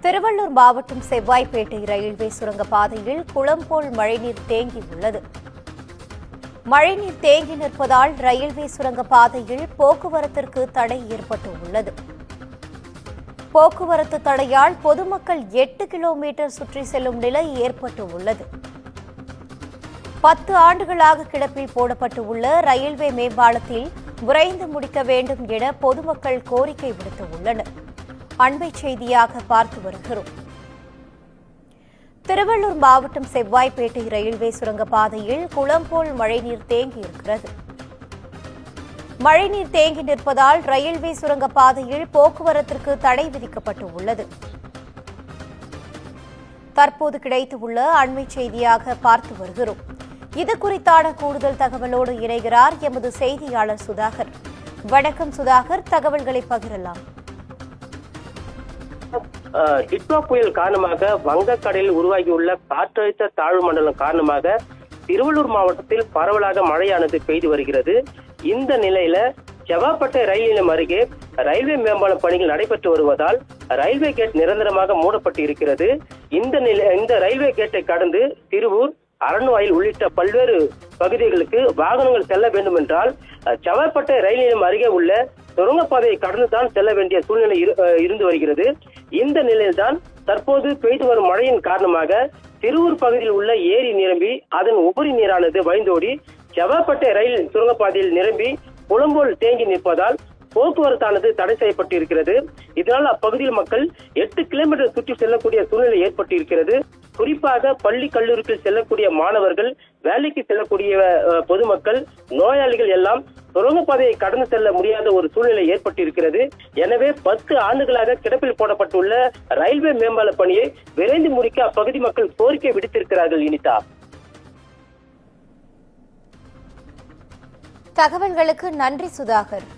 திருவள்ளூர் மாவட்டம் செவ்வாய்ப்பேட்டை ரயில்வே சுரங்கப்பாதையில் குளம் போல் மழைநீர் தேங்கியுள்ளது. மழைநீர் தேங்கி நிற்பதால் ரயில்வே சுரங்கப்பாதையில் போக்குவரத்திற்கு தடை ஏற்பட்டுள்ளது. போக்குவரத்து தடையால் பொதுமக்கள் 8 கிலோமீட்டர் சுற்றி செல்லும் நிலை ஏற்பட்டுள்ளது. 10 ஆண்டுகளாக கிடப்பில் போடப்பட்டுள்ள ரயில்வே மேம்பாலத்தில் விரைந்து முடிக்க வேண்டும் என பொதுமக்கள் கோரிக்கை விடுத்துள்ளனர். அண்மை செய்தியாக பார்த்து வருகிறோம். திருவள்ளூர் மாவட்டம் செவ்வாய்ப்பேட்டை ரயில்வே சுரங்கப்பாதையில் குளம் போல் மழைநீர் தேங்கியிருக்கிறது. மழைநீர் தேங்கி நிற்பதால் ரயில்வே சுரங்கப்பாதையில் போக்குவரத்திற்கு தடை விதிக்கப்பட்டுள்ளது. தற்போது கிடைத்துள்ள அண்மை செய்தியாக பார்த்து வருகிறோம். இது குறித்தான கூடுதல் தகவலோடு இணைகிறார் எமது செய்தியாளர் சுதாகர். வணக்கம் சுதாகர், தகவல்களை பகிரலாம். டிட்வா புயல் காரணமாக வங்கக்கடலில் உருவாகியுள்ள காற்றழுத்த தாழ்வு மண்டலம் காரணமாக திருவள்ளூர் மாவட்டத்தில் பரவலாக மழையானது பெய்து வருகிறது. இந்த நிலையில செவ்வாய்ப்பேட்டை ரயில் நிலையம் அருகே ரயில்வே மேம்பாலம் பணிகள் நடைபெற்று வருவதால் ரயில்வே கேட் நிரந்தரமாக மூடப்பட்டு இருக்கிறது. இந்த ரயில்வே கேட்டை கடந்து திருவூர், அரண்வாயில் உள்ளிட்ட பல்வேறு பகுதிகளுக்கு வாகனங்கள் செல்ல வேண்டும் என்றால் செவ்வாய்ப்பேட்டை ரயில் நிலையம் அருகே உள்ள சுரங்கப்பாதையை கடந்துதான் செல்ல வேண்டிய சூழ்நிலை இருந்து வருகிறது. இந்த நிலையில்தான் தற்போது பெய்து வரும் மழையின் காரணமாக திருவூர் பகுதியில் உள்ள ஏரி நிரம்பி அதன் உபரி நீரானது வழிந்தோடி செவ்வாய்ப்பேட்டை ரயில் சுரங்கப்பாதையில் நிரம்பி குளம்போல் தேங்கி நிற்பதால் போக்குவரத்தானது தடை செய்யப்பட்டு இருக்கிறது. இதனால் அப்பகுதியில் மக்கள் 8 கிலோமீட்டர் சுற்றி செல்லக்கூடிய சூழ்நிலை ஏற்பட்டு இருக்கிறது. குறிப்பாக பள்ளி கல்லூரிக்கு செல்லக்கூடிய மாணவர்கள், வேலைக்கு செல்லக்கூடிய பொதுமக்கள், நோயாளிகள் எல்லாம் சுரங்கப்பாதையை கடந்து செல்ல முடியாத ஒரு சூழ்நிலை ஏற்பட்டு இருக்கிறது. எனவே 10 ஆண்டுகளாக கிடப்பில் போடப்பட்டுள்ள ரயில்வே மேம்பால பணியை விரைந்து முடிக்க அப்பகுதி மக்கள் கோரிக்கை விடுத்திருக்கிறார்கள். இனிதா, தகவல்களுக்கு நன்றி சுதாகர்.